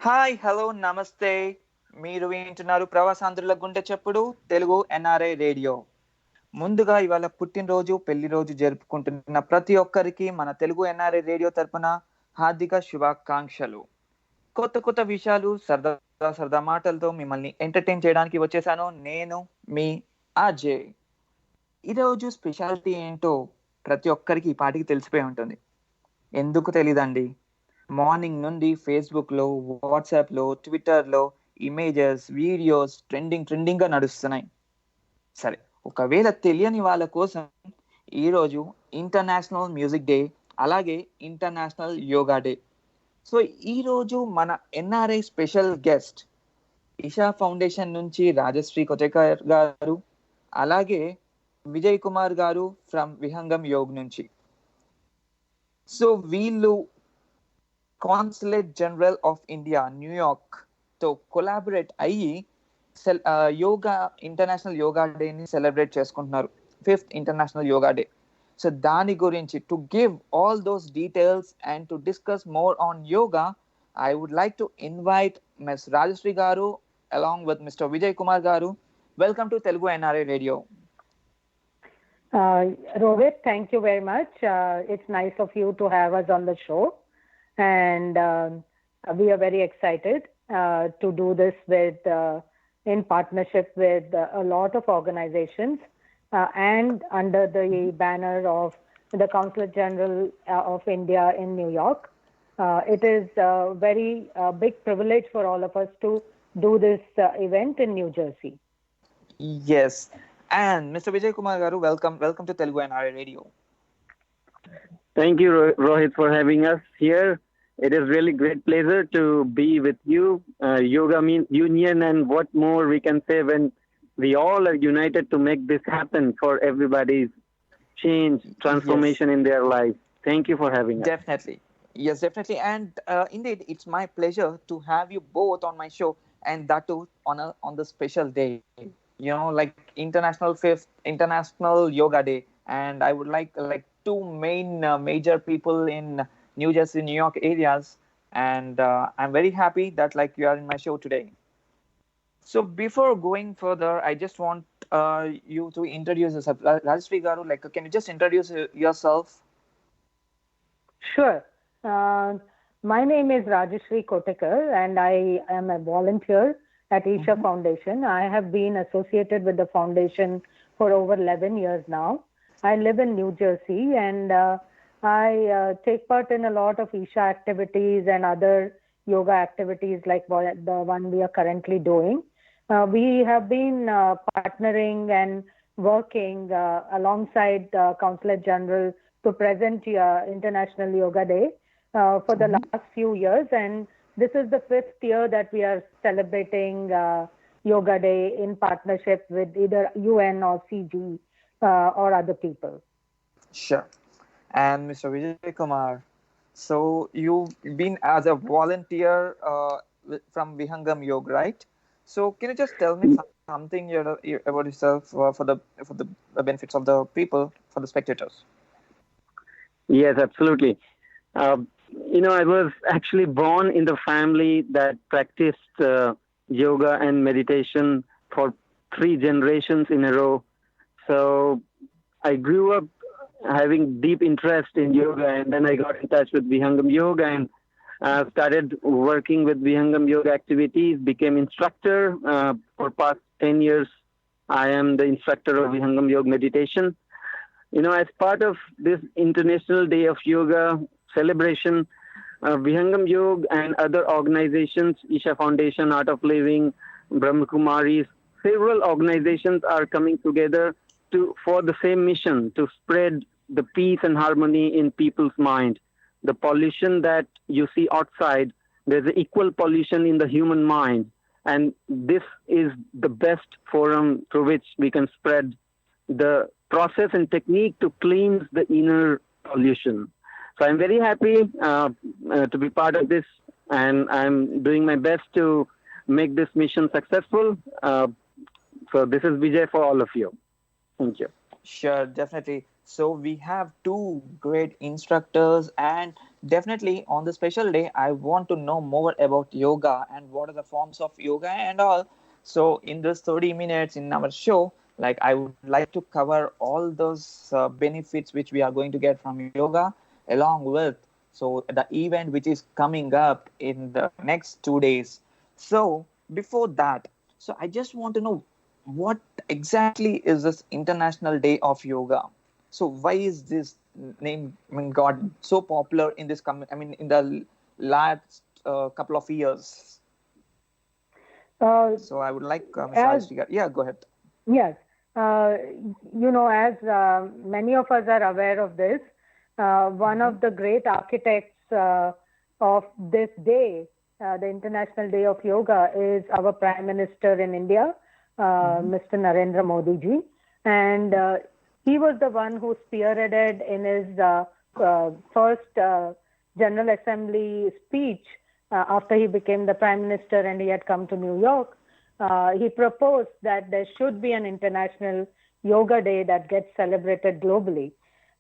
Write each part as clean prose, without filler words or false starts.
Hi hello నమస్తే. మీరు వింటున్నారు ప్రవాసాంధ్రుల గుండె చెప్పుడు తెలుగు ఎన్ఆర్ఐ రేడియో. ముందుగా ఇవాళ పుట్టినరోజు పెళ్లి రోజు జరుపుకుంటున్న ప్రతి ఒక్కరికి మన తెలుగు ఎన్ఆర్ఐ రేడియో తరపున హార్దిక శుభాకాంక్షలు. కొత్త కొత్త విషయాలు సరదా సరదా మాటలతో మిమ్మల్ని ఎంటర్టైన్ చేయడానికి వచ్చేసాను నేను మీ అజయ్. ఈరోజు స్పెషాలిటీ ఏంటో ప్రతి ఒక్కరికి ఈ పాటికి తెలిసిపోయి ఉంటుంది. ఎందుకు తెలీదండి? మార్నింగ్ నుండి ఫేస్బుక్లో, వాట్సాప్లో, ట్విట్టర్లో ఇమేజెస్, వీడియోస్ ట్రెండింగ్గా నడుస్తున్నాయి. సరే, ఒకవేళ తెలియని వాళ్ళ కోసం ఈరోజు ఇంటర్నేషనల్ మ్యూజిక్ డే, అలాగే ఇంటర్నేషనల్ యోగా డే. సో ఈరోజు మన NRI special guest Isha foundation నుంచి రాజశ్రీ కొటేకర్ గారు, అలాగే విజయ్ కుమార్ గారు ఫ్రమ్ విహంగం యోగ్ నుంచి. సో వీళ్ళు consulate general of India New York తో కొలాబరేట్ అయ్యి యోగా ఇంటర్నేషనల్ యోగా డేని సెలబ్రేట్ చేసుకుంటున్నారు, 5th international yoga day. So దాని గురించి to give all those details and to discuss more on yoga, I would like to invite miss Rajashree garu along with mister Vijay Kumar garu. Welcome to Telugu NRI radio. Rohit, thank you very much. It's nice of you to have us on the show. And we are very excited to do this in partnership with a lot of organizations and under the banner of the Consulate General of India in New York. It is a very big privilege for all of us to do this event in New Jersey. Yes. And Mr. Vijay Kumar Garu, welcome to Telugu NRI Radio. Thank you, Rohit, for having us here. It is really great pleasure to be with you. Yoga means union, and what more we can say when we all are united to make this happen for everybody's change, transformation in their life. Thank you for having us. Definitely. Yes, definitely. And indeed, it's my pleasure to have you both on my show, and that too on the special day. You know, like International 5th International Yoga Day. And I would like two main major people in New Jersey, New York areas, and I'm very happy that you are in my show today. So before going further, I just want you to introduce yourself. Rajshri Garu, can you just introduce yourself? Sure. My name is Rajashri Kotekar, and I am a volunteer at Isha Foundation. I have been associated with the foundation for over 11 years now. I live in New Jersey, and I take part in a lot of Isha activities and other yoga activities like the one we are currently doing. We have been partnering and working alongside Consulate General to present International Yoga Day for the last few years, and this is the 5th year that we are celebrating Yoga Day in partnership with either UN or CG or other people. Sure. And Mr. Vijay Kumar, so you've been as a volunteer from Vihangam Yoga, right? So can you just tell me something about yourself for the benefits of the people, for the spectators? Yes, absolutely. I was actually born in the family that practiced yoga and meditation for 3 generations in a row. So I grew up having deep interest in yoga, and then I got in touch with Vihangam Yoga and started working with Vihangam Yoga activities, became instructor. For past 10 years, I am the instructor of Vihangam Yoga meditation. As part of this International Day of Yoga celebration, Vihangam Yoga and other organizations, Isha Foundation, Art of Living, Brahma Kumaris, several organizations are coming together for the same mission, to spread the peace and harmony in people's mind. The pollution that you see outside, there's an equal pollution in the human mind. And this is the best forum through which we can spread the process and technique to cleanse the inner pollution. So I'm very happy to be part of this, and I'm doing my best to make this mission successful. So this is Vijay for all of you. Thank you. Sure, definitely. So we have two great instructors, and definitely on the special day, I want to know more about yoga and what are the forms of yoga and all. So in this 30 minutes in our show, like I would like to cover all those benefits which we are going to get from yoga, along with so the event which is coming up in the next 2 days. So before that, so I just want to know what exactly is this International Day of Yoga? So why is this name, I mean, got so popular in this? I mean, in the last couple of years. So I would like Ms. Rajshri. Yeah, go ahead. Yes, as many of us are aware of this, one of the great architects of this day, the International Day of Yoga, is our Prime Minister in India, Mr. Narendra Modi ji, and he was the one who spearheaded in his first General Assembly speech after he became the Prime Minister and he had come to New York. He proposed that there should be an International Yoga Day that gets celebrated globally.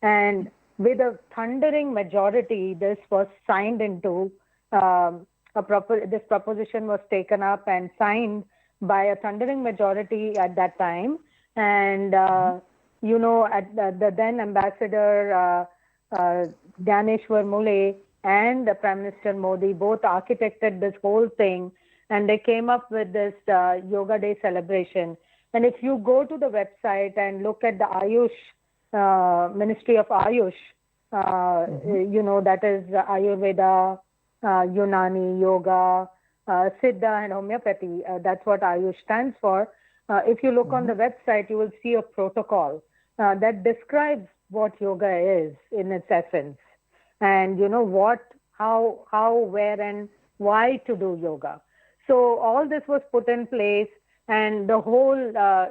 And with a thundering majority, this was signed into, this proposition was taken up and signed by a thundering majority at that time. And, at the then Ambassador Gyaneshwar Mule and the Prime Minister Modi both architected this whole thing, and they came up with this Yoga Day celebration. And if you go to the website and look at the Ayush, Ministry of Ayush, that is Ayurveda, Unani, Yoga, Siddha, and Homeopathy. That's what Ayush stands for. If you look on the website, you will see a protocol that describes what yoga is in its essence, and what, how, where, and why to do yoga. So all this was put in place, and the whole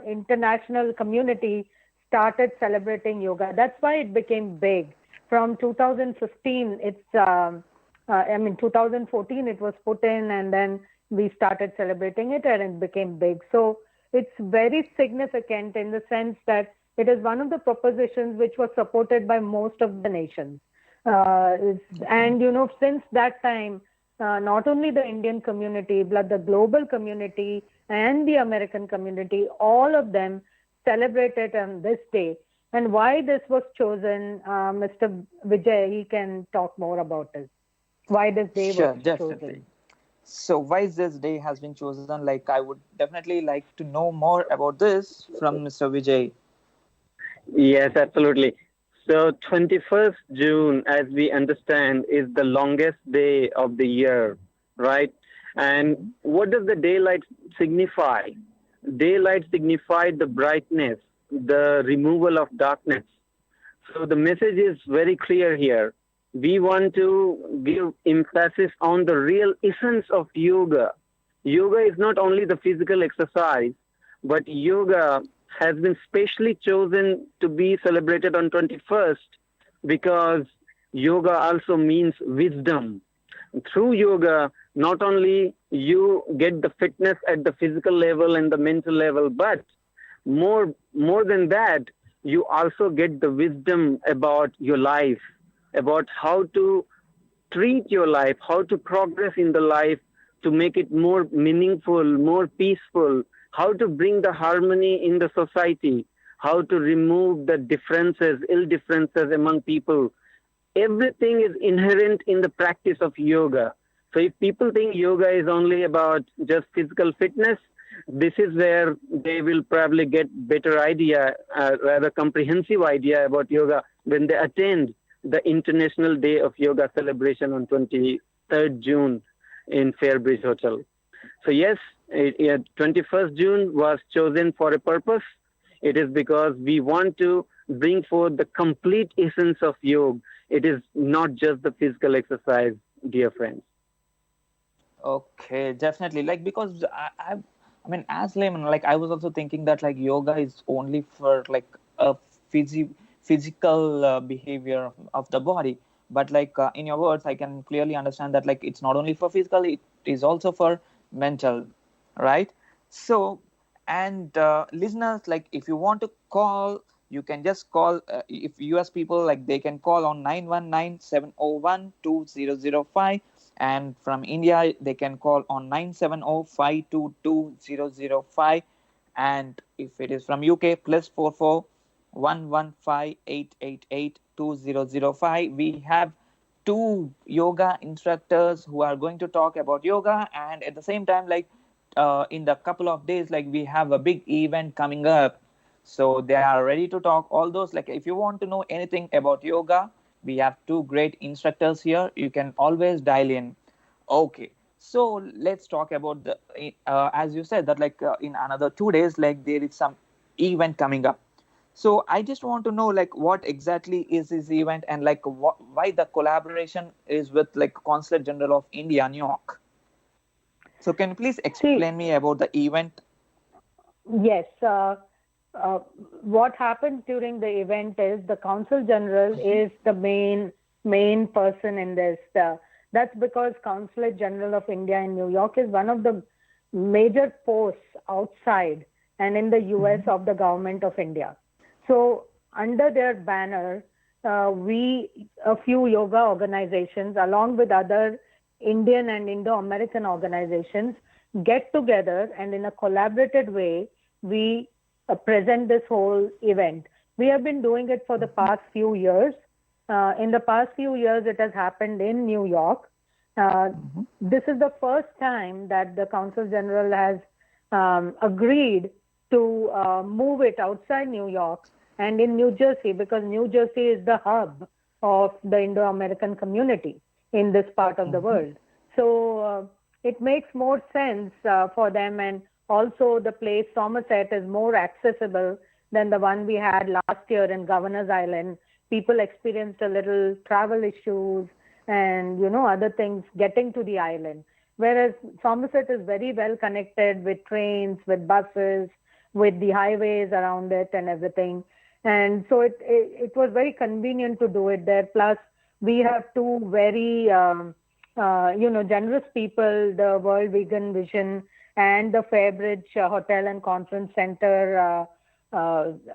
international community started celebrating yoga. That's why it became big. From 2015, 2014 it was put in, and then we started celebrating it, and it became big. So it's very significant in the sense that it is one of the propositions which was supported by most of the nations. And, since that time, not only the Indian community, but the global community and the American community, all of them celebrated on this day. And why this was chosen, Mr. Vijay, he can talk more about this. Why this day was chosen. So why this day has been chosen? Like, I would definitely like to know more about this from Mr. Vijay. Yes, absolutely. So 21st June, as we understand, is the longest day of the year, right? And what does the daylight signify? Daylight signified the brightness, the removal of darkness. So the message is very clear here. We want to give emphasis on the real essence of yoga. Yoga is not only the physical exercise, but yoga has been specially chosen to be celebrated on 21st because yoga also means wisdom. Through yoga, not only you get the fitness at the physical level and the mental level, but more than that, you also get the wisdom about your life, about how to treat your life, how to progress in the life to make it more meaningful, more peaceful, how to bring the harmony in the society, how to remove the differences, ill differences among people. Everything is inherent in the practice of yoga. So if people think yoga is only about just physical fitness, this is where they will probably get better idea, rather comprehensive idea about yoga when they attend the International Day of Yoga celebration on 23rd June in Fairbridge Hotel. So yes, 21st June was chosen for a purpose. It is because we want to bring forth the complete essence of yoga. It is not just the physical exercise, dear friends. Okay, definitely. Like, because I mean, as layman, like I was also thinking that like yoga is only for like a physical behavior of the body. But like in your words, I can clearly understand that like it's not only for physical, it is also for mental, right? So, and listeners, like if you want to call you can just call. If US people, like, they can call on 919-701-2005, and from India they can call on 970-522-0005, and if it is from UK, +44 115-888-2005. We have two yoga instructors who are going to talk about yoga, and at the same time, like, in the couple of days, like, we have a big event coming up, so they are ready to talk all those. Like, if you want to know anything about yoga, we have two great instructors here. You can always dial in. Okay, so let's talk about the as you said that, like, in another 2 days, like, there is some event coming up. So I just want to know, like, what exactly is this event, and like why the collaboration is with, like, Consulate General of India, New York. So can you please explain me about the event? Yes. What happens during the event is the Consul General is the main person in this. That's because Consulate General of India in New York is one of the major posts outside and in the US of the government of India. So under their banner, a few yoga organizations, along with other Indian and Indo-American organizations, get together, and in a collaborative way, we present this whole event. We have been doing it for the past few years. In the past few years, it has happened in New York. This is the first time that the Consul General has agreed to move it outside New York and in New Jersey, because New Jersey is the hub of the Indo-American community in this part of the world. So it makes more sense for them, and also the place Somerset is more accessible than the one we had last year in Governor's Island. People experienced a little travel issues and other things getting to the island, whereas Somerset is very well connected with trains, with buses, with the highways around it and everything. And so it was very convenient to do it there. Plus, we have two very generous people, the World Vegan Vision and the Fairbridge Hotel and Conference Center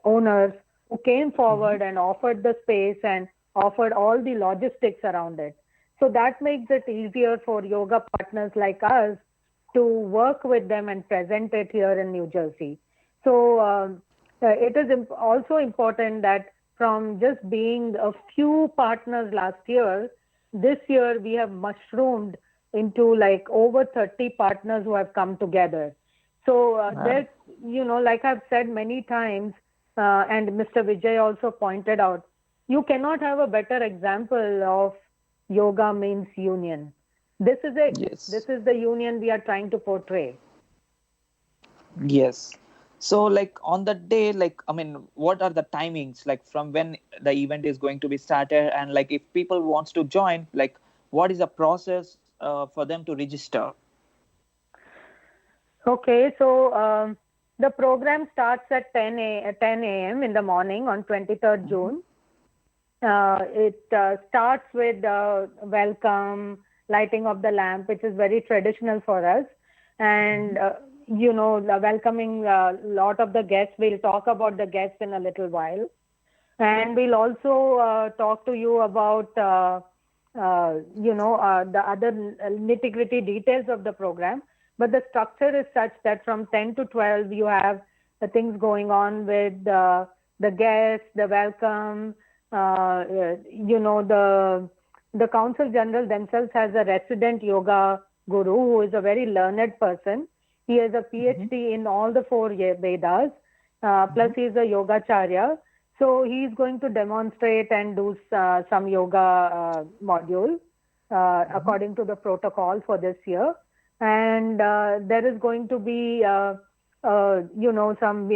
owners, who came forward and offered the space and offered all the logistics around it. So that makes it easier for yoga partners like us to work with them and present it here in New Jersey. So it is also important that from just being a few partners last year, this year we have mushroomed into like over 30 partners who have come together. So there's, like I've said many times, and Mr. Vijay also pointed out, you cannot have a better example of yoga means union. This is it. Yes. This is the union we are trying to portray. Yes. So, like, on the day, like, I mean, what are the timings, like, from when the event is going to be started, and like, if people wants to join, like, what is the process for them to register? Okay, so the program starts at 10 a.m. in the morning on 23rd June. It starts with welcome, lighting of the lamp, which is very traditional for us, and welcoming a lot of the guests. We'll talk about the guests in a little while, and we'll also talk to you about the other nitty-gritty details of the program. But the structure is such that from 10 to 12 you have the things going on with the guests, the welcome. The Consul General themselves has a resident yoga guru who is a very learned person. He has a PhD in all the four Vedas, plus he is a Yogacharya. So he is going to demonstrate and do some yoga module according to the protocol for this year. And there is going to be, some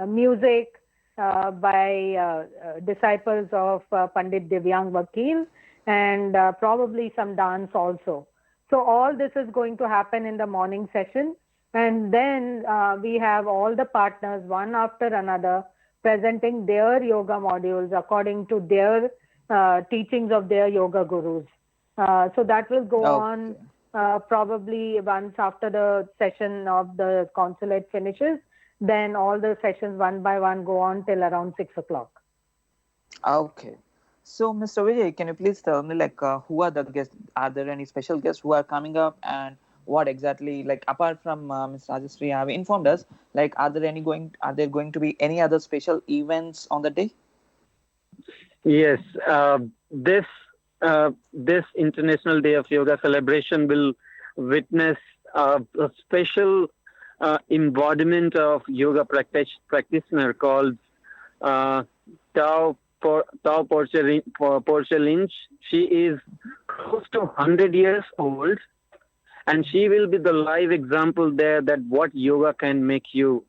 music by disciples of Pandit Divyang Vakil, and probably some dance also. So all this is going to happen in the morning session. And then we have all the partners, one after another, presenting their yoga modules according to their teachings of their yoga gurus. So that will go on probably once after the session of the consulate finishes. then all the sessions one by one go on till around 6 o'clock. Okay. So, Mr. Vijay, can you please tell me, like, who are the guests? Are there any special guests who are coming up, and what exactly, like, apart from Ms. Rajashree have informed us, like, are there going to be any other special events on the day? Yes, this this International Day of Yoga celebration will witness a special embodiment of yoga practitioner called uh, Tao Porche Lynch. She is close to 100 years old, and she will be the live example there that what yoga can make you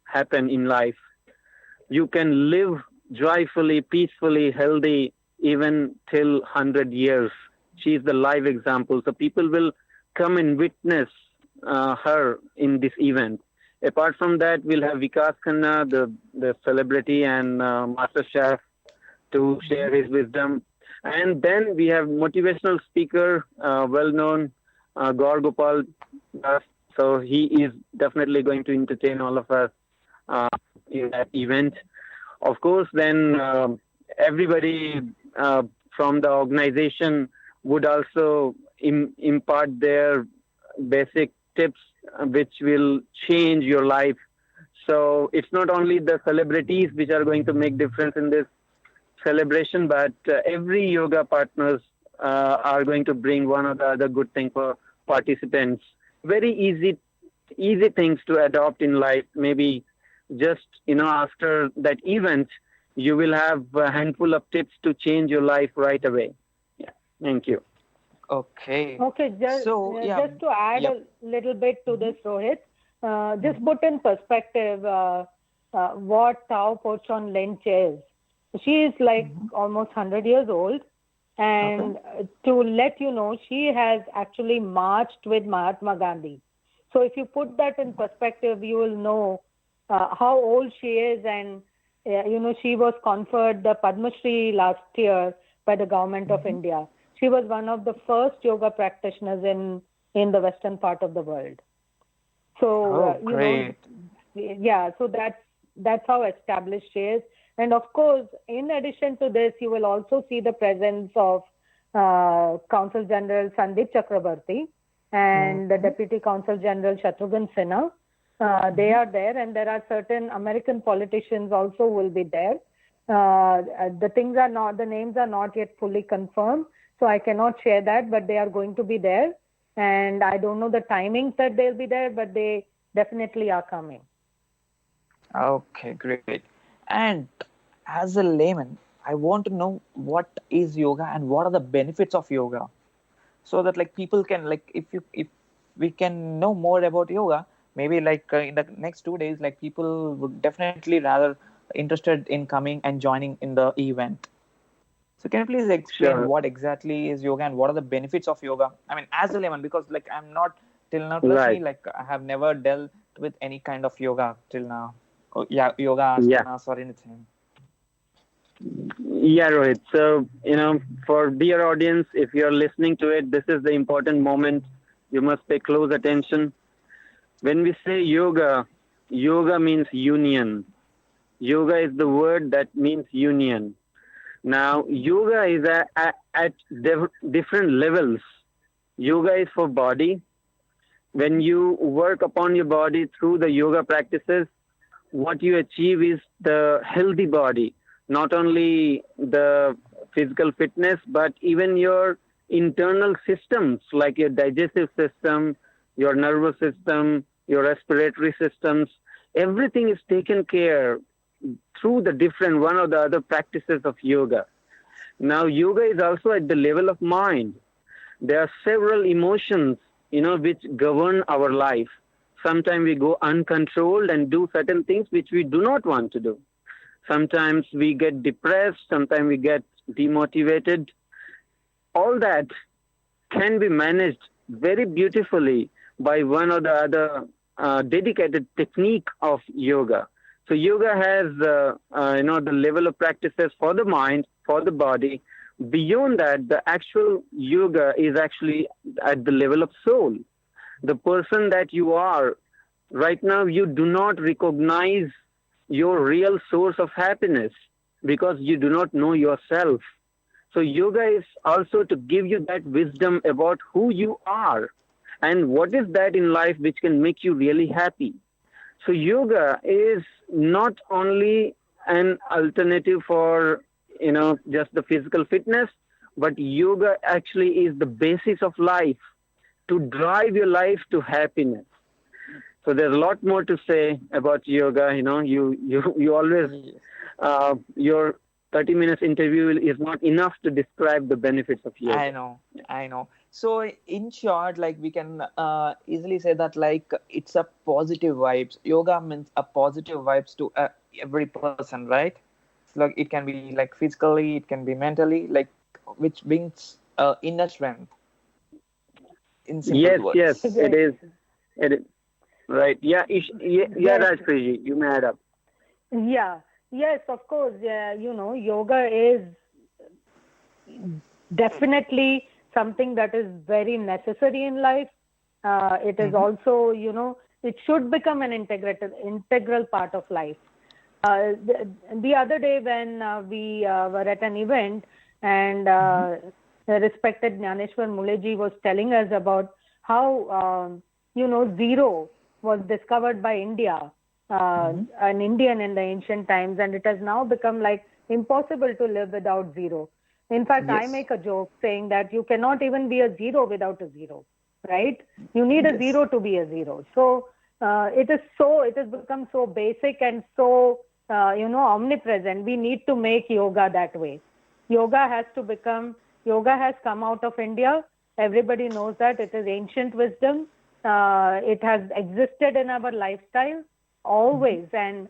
happen in life. You can live joyfully, peacefully, healthy, even till 100 years. She is the live example. So people will come and witness her in this event. Apart from that, we'll have Vikas Khanna, the celebrity and master chef, to share his wisdom. And then we have motivational speaker, well-known Gaur Gopal Das. So he is definitely going to entertain all of us uh, in that event. Of course, then everybody from the organization would also impart their basic tips which will change your life. So it's not only the celebrities which are going to make difference in this celebration, but every yoga partners are going to bring one or the other good thing for participants. Very easy things to adopt in life. Maybe just after that event, you will have a handful of tips to change your life right away. Yeah, thank you. Okay. Okay, just to add a little bit to this, Rohit, just put in perspective what Tao Porchon Lynch is. She is like almost 100 years old, and to let you know, she has actually marched with Mahatma Gandhi. So if you put that in perspective, you will know how old she is, and she was conferred the Padma Shri last year by the government of India. She was one of the first yoga practitioners in the western part of the world. So great. So that's how established she is. And of course, in addition to this, you will also see the presence of Consul General Sandeep Chakrabarti and the Deputy Consul General Shatrughan Sinha. They are there, and there are certain American politicians also will be there. The names are not yet fully confirmed, so I cannot share that, but they are going to be there. And I don't know the timings that they'll be there, but they definitely are coming. Okay, great. And as a layman, I want to know what is yoga and what are the benefits of yoga, so that like people can, like, if we can know more about yoga, maybe like in the next 2 days, like people would definitely rather interested in coming and joining in the event. So can you please explain what exactly is yoga and what are the benefits of yoga? I mean, as a layman, because like I'm not till now, trust me, like I have never dealt with any kind of yoga till now. Yoga asanas or anything. Yeah, Rohit. So, for dear audience, if you're listening to it, this is the important moment. You must pay close attention. When we say yoga, yoga means union. Yoga is the word that means union. Now, yoga is at different levels. Yoga is for body. When you work upon your body through the yoga practices, what you achieve is the healthy body. Not only the physical fitness, but even your internal systems, like your digestive system, your nervous system, your respiratory systems. Everything is taken care through the different one or the other practices of yoga. Now, yoga is also at the level of mind. There are several emotions, which govern our life. Sometimes we go uncontrolled and do certain things which we do not want to do. Sometimes we get depressed. Sometimes we get demotivated. All that can be managed very beautifully by one or the other dedicated technique of yoga. So yoga has, the level of practices for the mind, for the body. Beyond that, the actual yoga is actually at the level of soul. The person that you are right now you do not recognize your real source of happiness because you do not know yourself. So yoga is also to give you that wisdom about who you are and what is that in life which can make you really happy. So yoga is not only an alternative for, just the physical fitness, but yoga actually is the basis of life to drive your life to happiness. So there's a lot more to say about yoga. You always, your 30 minutes interview is not enough to describe the benefits of yoga. I know. So in short, like we can easily say that like it's a positive vibes. Yoga means a positive vibes to every person, right? It's like it can be like physically, it can be mentally, like which brings inner strength. In simple words. Yes, it is. It is. Right. Yeah, Rajpreet, you may add up. Yeah. Yes, of course. Yeah, yoga is definitely something that is very necessary in life. It is also, it should become an integral part of life. The other day when we were at an event and the respected Jnaneshwar Muleji was telling us about how, zero was discovered by India, an Indian in the ancient times, and it has now become like impossible to live without zero. In fact, I make a joke saying that you cannot even be a zero without a zero, right? You need a zero to be a zero. So it has become so basic and so, omnipresent. We need to make yoga that way. Yoga has come out of India. Everybody knows that. It is ancient wisdom. It has existed in our lifestyle always. And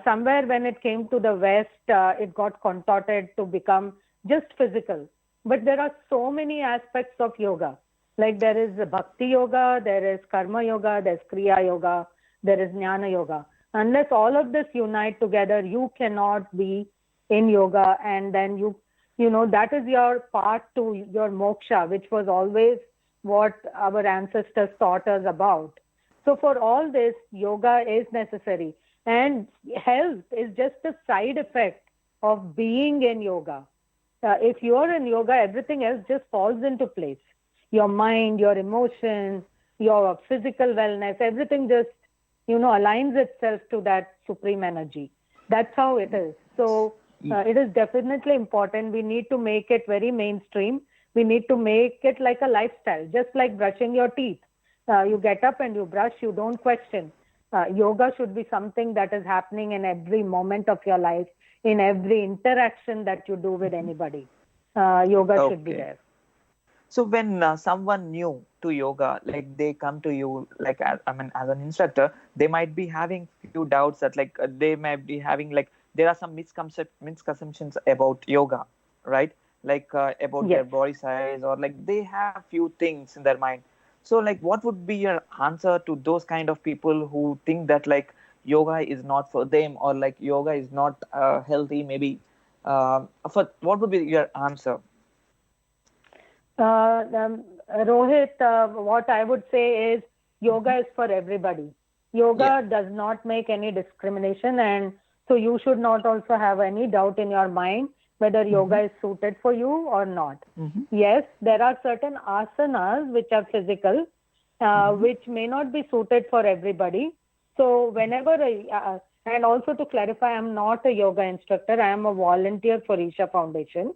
somewhere when it came to the West, it got contorted to become just physical. But there are so many aspects of yoga. Like there is bhakti yoga, there is karma yoga, there's kriya yoga, there is jnana yoga. Unless all of this unite together, you cannot be in yoga. And then that is your path to your moksha, which was always what our ancestors taught us about. So for all this, yoga is necessary. And health is just a side effect of being in yoga. If you're in yoga, everything else just falls into place. Your mind, your emotions, your physical wellness, everything just, aligns itself to that supreme energy. That's how it is. So it is definitely important. We need to make it very mainstream. We need to make it like a lifestyle, just like brushing your teeth. You get up and you brush, you don't question. Yoga should be something that is happening in every moment of your life, in every interaction that you do with anybody. Yoga should be there. So when someone new to yoga, like they come to you, like as an instructor, they might be having few doubts that like they might be having like there are some misconceptions about yoga, right? Like about their body size, or like they have few things in their mind. So like what would be your answer to those kind of people who think that like yoga is not for them, or like yoga is not healthy maybe? What would be your answer? Rohit, what I would say is yoga is for everybody. Yoga does not make any discrimination, and so you should not also have any doubt in your mind whether yoga is suited for you or not. Yes, there are certain asanas which are physical, which may not be suited for everybody. So whenever, and also to clarify, I'm not a yoga instructor. I am a volunteer for Isha Foundation.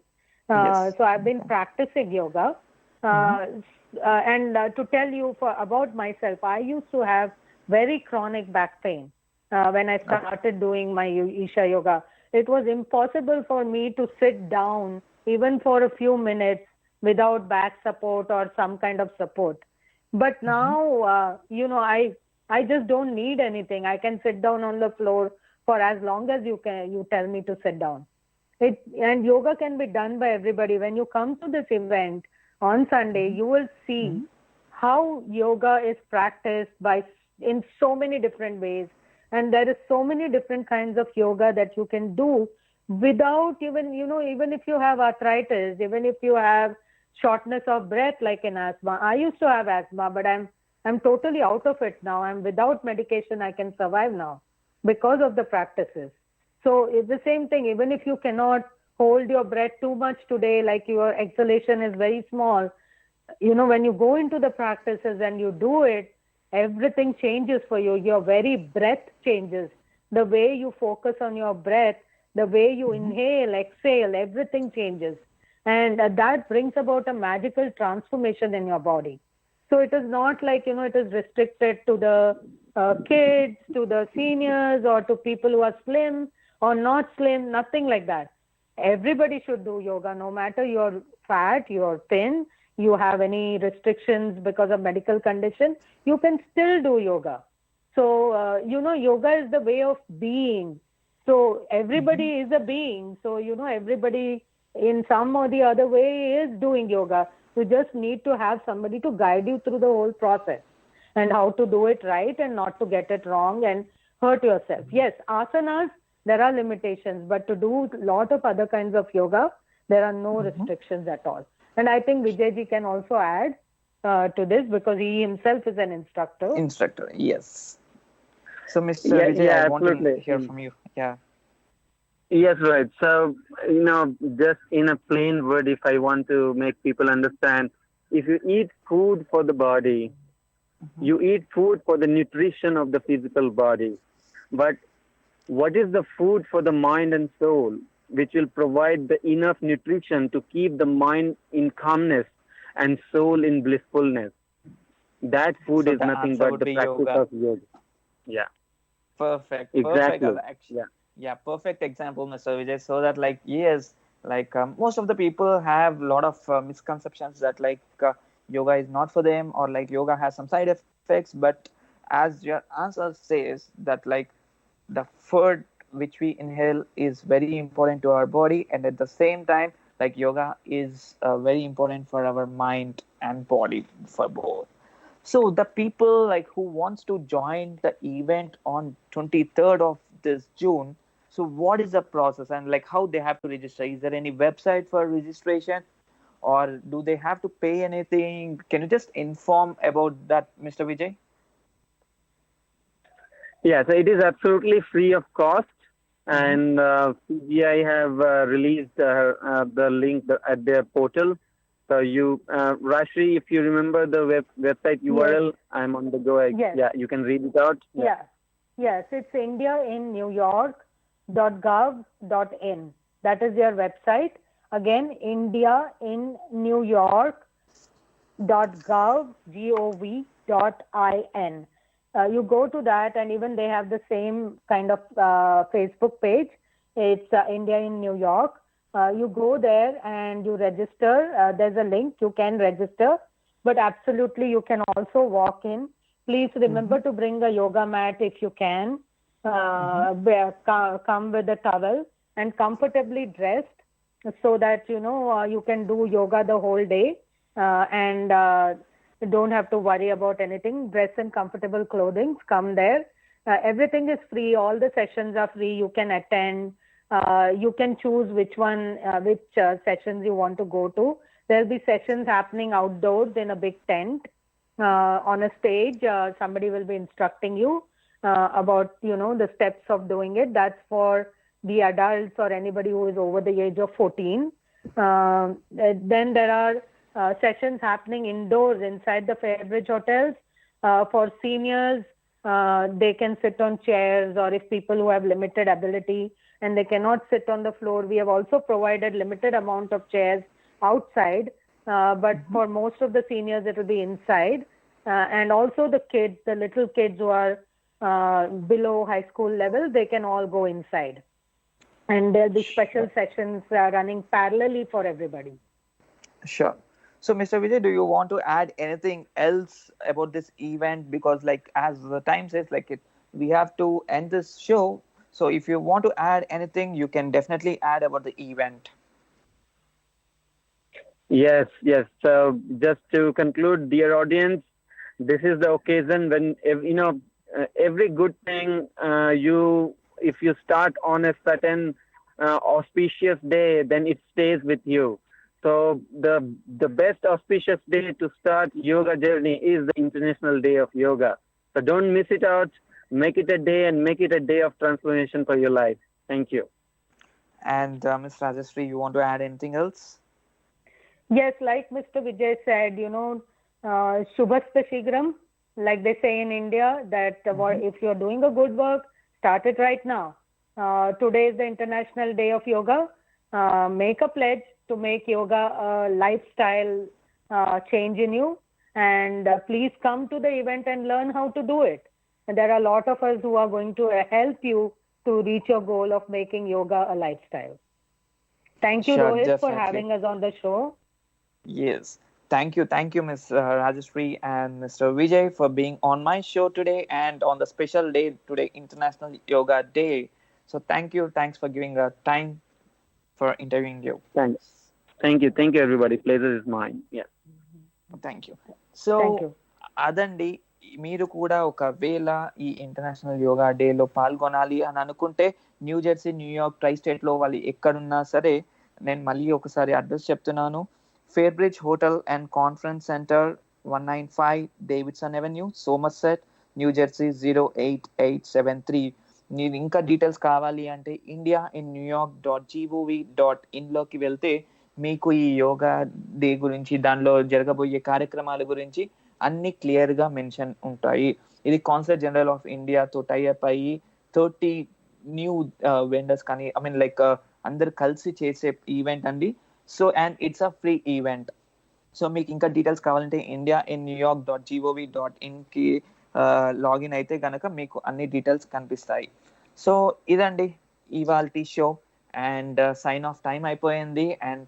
So I've been practicing yoga. And to tell you about myself, I used to have very chronic back pain when I started doing my Isha yoga. It was impossible for me to sit down even for a few minutes without back support or some kind of support. But now, I just don't need anything. I can sit down on the floor for as long as you tell me to sit down. And yoga can be done by everybody. When you come to this event on Sunday, you will see how yoga is practiced in so many different ways. And there is so many different kinds of yoga that you can do without even if you have arthritis, even if you have shortness of breath like in asthma. I used to have asthma, but I'm I'm totally out of it now. I'm without medication. I can survive now because of the practices. So it's the same thing. Even if you cannot hold your breath too much today, like your exhalation is very small, when you go into the practices and you do it, everything changes for you. Your very breath changes. The way you focus on your breath, the way you inhale, exhale, everything changes. And that brings about a magical transformation in your body. So it is not like, it is restricted to the kids, to the seniors, or to people who are slim or not slim, nothing like that. Everybody should do yoga, no matter you're fat, you're thin, you have any restrictions because of medical condition, you can still do yoga. So, yoga is the way of being. So everybody is a being. So, everybody in some or the other way is doing yoga. You just need to have somebody to guide you through the whole process and how to do it right and not to get it wrong and hurt yourself. Yes, asanas, there are limitations, but to do a lot of other kinds of yoga, there are no restrictions at all. And I think Vijayji can also add to this because he himself is an instructor. Instructor, yes. So, Mr. Vijay, I want to hear from you. Yeah. Yes, right. So, just in a plain word, if I want to make people understand, if you eat food for the body, you eat food for the nutrition of the physical body. But what is the food for the mind and soul, which will provide the enough nutrition to keep the mind in calmness and soul in blissfulness? That food is nothing but the practice of yoga. Yeah. Perfect. Exactly. Perfect. Yeah, perfect example, Mr. Vijay. So that most of the people have a lot of misconceptions that yoga is not for them, or yoga has some side effects. But as your answer says, that the food which we inhale is very important to our body, and at the same time, yoga is very important for our mind and body, for both. So the people who wants to join the event on 23rd of this June, so what is the process and how they have to register? Is there any website for registration, or do they have to pay anything? Can you just inform about that, Mr. Vijay? Yeah, so it is absolutely free of cost. And CGI have released the link at their portal. So Rashri, if you remember the website URL, yes. I'm on the go. Yes. Yeah, you can read it out. Yeah. Yes, it's indiainnewyork.gov.in. That is your website. Again, indiainnewyork.gov.in. You go to that, and even they have the same kind of Facebook page. It's India in New York. You go there and you register. There's a link. You can register, but absolutely you can also walk in. Please remember to bring a yoga mat if you can. Come with a towel and comfortably dressed so that you can do yoga the whole day and don't have to worry about anything. Dress in comfortable clothing. Come there. Everything is free. All the sessions are free. You can attend. You can choose which sessions you want to go to. There'll be sessions happening outdoors in a big tent on a stage. Somebody will be instructing you about the steps of doing it. That's for the adults or anybody who is over the age of 14. Then there are sessions happening indoors inside the Fairbridge hotels. For seniors, they can sit on chairs, or if people who have limited ability and they cannot sit on the floor, we have also provided limited amount of chairs outside. But for most of the seniors, it will be inside. And also the kids, the little kids who are below high school level, they can all go inside. And there'll be special sessions running parallelly for everybody. Sure. So, Mr. Vijay, do you want to add anything else about this event? Because, as the time says, we have to end this show. So, if you want to add anything, you can definitely add about the event. Yes. So, just to conclude, dear audience, this is the occasion when every good thing if you start on a certain auspicious day, then it stays with you. So the best auspicious day to start yoga journey is the International Day of Yoga. So don't miss it out. Make it a day and make it a day of transformation for your life. Thank you. And Ms. Rajashree, you want to add anything else? Yes, like Mr. Vijay said, Shubhasta Shigram, like they say in India, that if you're doing a good work, start it right now. Today is the International Day of Yoga. Make a pledge to make yoga a lifestyle change in you. And please come to the event and learn how to do it. And there are a lot of us who are going to help you to reach your goal of making yoga a lifestyle. Thank you, Sure, Rohit, for definitely. having us on the show. Yes. Thank you, Ms. Rajashree and Mr. Vijay, for being on my show today and on the special day today, International Yoga Day. So thanks for giving time for interviewing you. Thanks. Thank you, everybody. Pleasure is mine. Yeah. Thank you. So Thank you. అదండి, మీరు కూడా ఒకవేళ ఈ international yoga డేలో పాల్గొనాలి అని అనుకుంటే new Jersey, New York, tri state లో వాళ్ళు ఎక్కడున్నా సరే, నేను మళ్ళీ ఒకసారి అడ్రస్ చెప్తున్నాను. Fairbridge hotel and conference centre, 195 Davidson avenue, Somerset, New Jersey 08873. మీరు ఇంకా డీటెయిల్స్ కావాలి అంటే india.in.new.york.gov.in లోకి వెళ్తే మీకు ఈ యోగా డే గురించి, దానిలో జరగబోయే కార్యక్రమాల గురించి అన్ని క్లియర్ గా మెన్షన్ ఉంటాయి. ఇది కాన్సులేట్ జనరల్ ఆఫ్ ఇండియాతో టైఅప్ అయ్యి 30 న్యూ వెండర్స్ కానీ అందరు కలిసి చేసే ఈవెంట్ అండి. So and it's a free event. So మీకు ఇంకా డీటెయిల్స్ కావాలంటే india.in.new.york.gov.in కి లాగిన్ అయితే గనక మీకు అన్ని డీటెయిల్స్ కనిపిస్తాయి. సో ఇదండి ఇవాల్టి show, and sign off time అయిపోయింది. అండ్